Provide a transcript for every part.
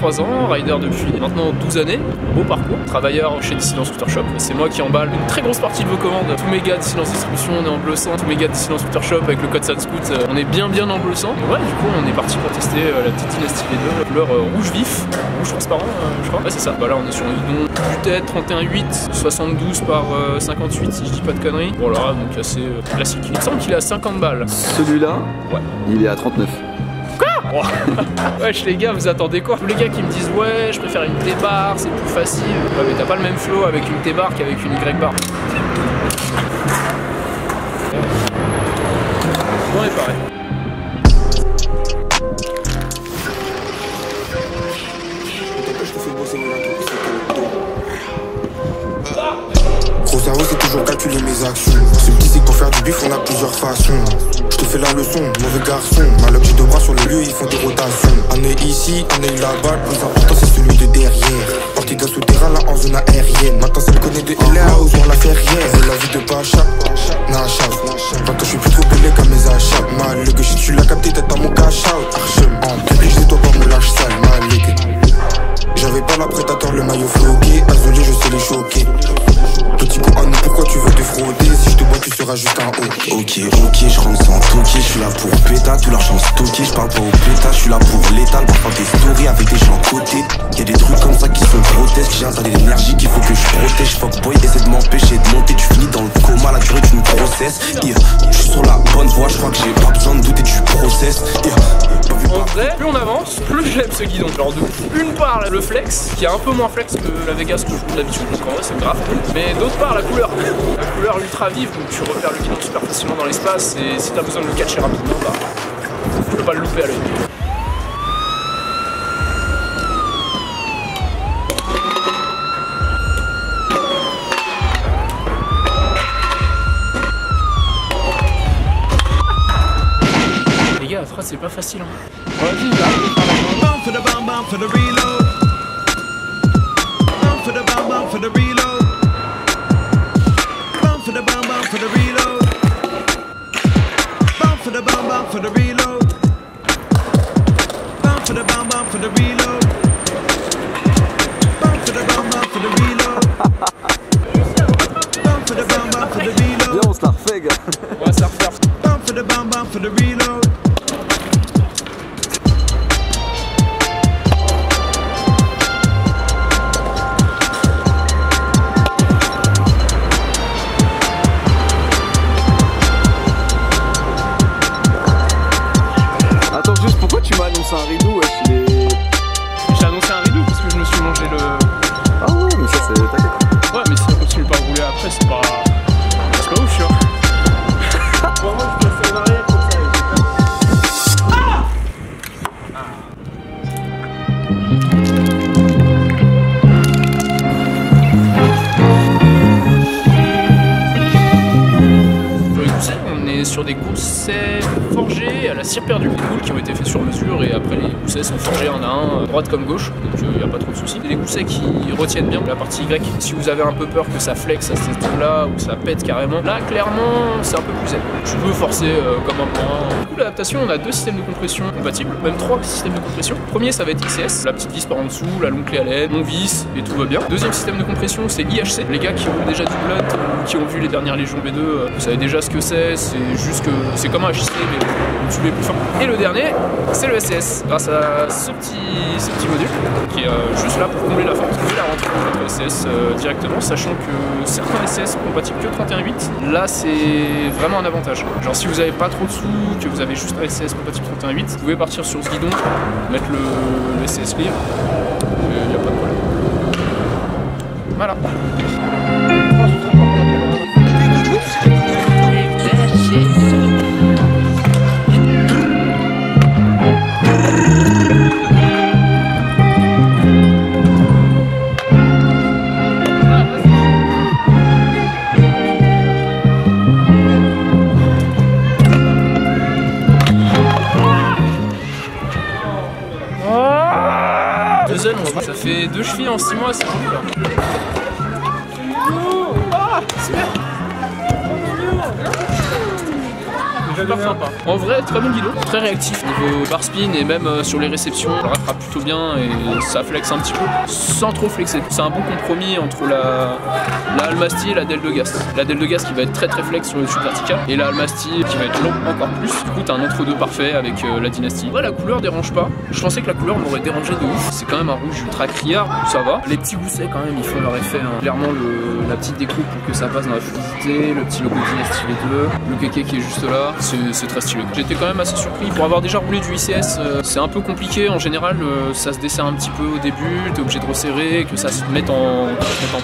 23 ans, rider depuis maintenant 12 années, beau parcours, travailleur chez Dissident Scooter Shop. C'est moi qui emballe une très grosse partie de vos commandes. Tous mes gars Dissident Distribution, on est en bleu sang. Tous mes gars Dissident Scooter Shop avec le code SADSCOOT, on est bien en bleu sang. Et ouais, du coup, on est parti pour tester la petite Dynasty V2, couleur rouge vif, rouge transparent, je crois. Ouais, c'est ça. Bah là, on est sur un guidon Butet 31.8, 72 par 58, si je dis pas de conneries. Voilà, donc assez classique. Il me semble qu'il est à 50 balles. Celui-là, ouais, il est à 39. Quoi? Wesh les gars, vous attendez quoi? Tous les gars qui me disent ouais, je préfère une T-bar, c'est plus facile. Ouais, mais t'as pas le même flow avec une T-bar qu'avec une Y-bar. Bon, et pareil. Gros cerveau, c'est toujours calculer mes actions. Se me disait que pour faire du bif, on a plusieurs façons. Je te fais la leçon, mauvais garçon. Malheur, j'ai deux bras sur le lieu, ils font des rotations. Un œil ici, un œil là-bas. Le plus important, c'est celui de derrière. Parti d'un souterrain, là, en zone aérienne. Maintenant, ça me connaît de LA aux soir la ferrière. C'est la vie de Pacha, Nacha. Maintenant, je suis plus trop belé qu'à mes achats. Mal, le gauche, tu l'as capté, t'es dans mon cash out. Archem, en public, je dois pas me lâcher sale, mal, les gars. J'avais pas la prédateur, le maillot floqué. Asolé, je sais les choquer. Petit coup à nous, pourquoi tu veux te frauder? Si je te bois, tu seras juste un haut. Ok, je rentre sans toquer. Je suis là pour péta, tout l'argent stocké. Je parle pas au péta, je suis là pour l'étal. Parfois des stories avec des gens côté. Y'a des trucs comme ça qui sont grotesques. J'ai installé l'énergie qu'il faut que je protège. Fuck boy, essaie de m'empêcher de monter. Tu finis dans le coma, la durée d'une grossesse. Je suis sur la bonne voie, je crois que j'ai pas besoin de douter du process. En vrai, plus on avance, plus j'aime ce guidon. Genre de une part le flex, qui est un peu moins flex que la Vegas que je trouve d'habitude, donc en vrai c'est grave. Mais d'autre part la couleur ultra vive, donc tu repères le guidon super facilement dans l'espace et si t'as besoin de le catcher rapidement, bah tu peux pas le louper à l'œil. Les gars, la phrase c'est pas facile hein. Vas-y, j'arrive par la for the bomb bomb for the reload. Bomb for the bomb bomb for the reload. Bomb for the bomb bomb for the reload. Bomb for the bomb bomb for the reload. Bomb for the bomb bomb for the reload. Bomb for the bomb bomb for the reload. Bomb for the bomb bomb for the reload. Viens, on se la refait, gars. On va se la refaire. Bomb for the bomb bomb for the reload. C'est un ridou, wesh, il est... J'ai annoncé un ridou parce que je me suis mangé le... Ah ouais, mais ça c'est... t'inquiète. Ouais, mais si ça continue pas à rouler après, c'est pas... C'est pas ouf, tu vois. Pour moi, je peux faire une arrière comme ça. Sur des goussets forgés à la cire perdue, des boules qui ont été faits sur mesure et après les goussets sont forgés un à un, droite comme gauche, donc il n'y a pas trop de soucis. Des goussets qui retiennent bien la partie Y. Si vous avez un peu peur que ça flex à cet endroit-là ou ça pète carrément, là clairement c'est un peu plus zen. Tu peux forcer comme un point. Du coup l'adaptation, on a deux systèmes de compression compatibles, même trois systèmes de compression. Le premier ça va être ICS, la petite vis par en dessous, la longue clé à LED, on visse et tout va bien. Deuxième système de compression c'est IHC. Les gars qui ont déjà du blunt ou qui ont vu les dernières Légion B2, vous savez déjà ce que c'est juste que c'est comme un HC mais tu mets plus fin. Et le dernier c'est le SCS grâce à ce petit module qui est juste là pour combler la fente. Vous pouvez la rentrer dans votre SCS directement, sachant que certains SCS sont compatibles que 31.8. Là c'est vraiment un avantage. Genre si vous avez pas trop de sous, que vous avez juste un SCS compatible 31.8, vous pouvez partir sur ce guidon, mettre le SCS libre, il n'y a pas de problème. Voilà. Ça fait 2 chevilles en 6 mois, c'est cool là. Ah, super. super sympa. En vrai, très bon guidon, très réactif niveau bar spin et même sur les réceptions, on le rattrape plutôt bien et ça flex un petit peu sans trop flexer. C'est un bon compromis entre la Almasty et la Deldegas. La Deldegas qui va être très flex sur le dessus vertical et la Almasty qui va être long encore plus. Du coup, t'as un entre-deux parfait avec la Dynasty. Ouais, la couleur dérange pas. Je pensais que la couleur m'aurait dérangé de ouf. C'est quand même un rouge ultra criard, ça va. Les petits goussets quand même, ils font leur effet. Hein. Clairement, la petite découpe pour que ça passe dans la fluidité, le petit logo Dynasty V2, le kéké qui est juste là, c'est très stylé. J'étais quand même assez surpris pour avoir déjà roulé du ICS. C'est un peu compliqué en général, ça se desserre un petit peu au début, t'es obligé de resserrer, que ça se mette en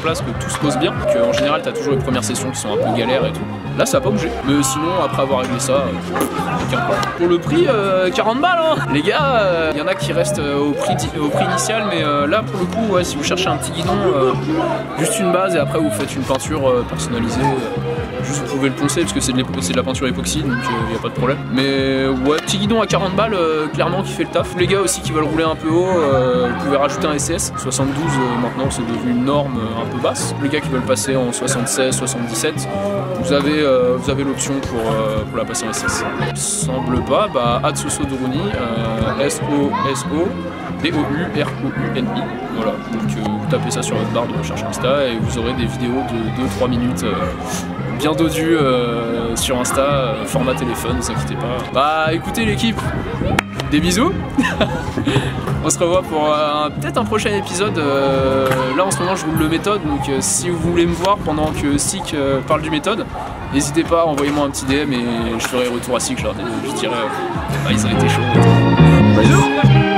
place, que tout se pose bien. Que en général, t'as toujours les premières sessions qui sont un peu galères et tout. Là, ça a pas bougé. Mais sinon, après avoir réglé ça, aucun problème. Pour le prix, 40 balles, hein. Les gars, il y en a qui restent au prix initial, mais là, pour le coup, ouais, si vous cherchez un petit guidon, juste une base et après vous faites une peinture personnalisée. Juste vous pouvez le poncer parce que c'est de la peinture époxy, donc il n'y a pas de problème. Mais ouais, petit guidon à 40 balles, clairement qui fait le taf. Les gars aussi qui veulent rouler un peu haut, vous pouvez rajouter un SCS. 72 maintenant c'est devenu une norme un peu basse. Les gars qui veulent passer en 76, 77, vous avez l'option pour la passer en SCS. Semble pas, bah @soso_douruni, SOSO DOUROUNI. Voilà, donc vous tapez ça sur votre barre de recherche Insta et vous aurez des vidéos de 2-3 minutes bien dodues sur Insta, format téléphone, ne vous inquiétez pas. Bah écoutez l'équipe, des bisous. On se revoit pour peut-être un prochain épisode. Là en ce moment je roule le méthode, donc si vous voulez me voir pendant que Sick parle du méthode, n'hésitez pas, envoyez-moi un petit DM et je ferai retour à Sick, je dirai ils ont été chauds. Bisous.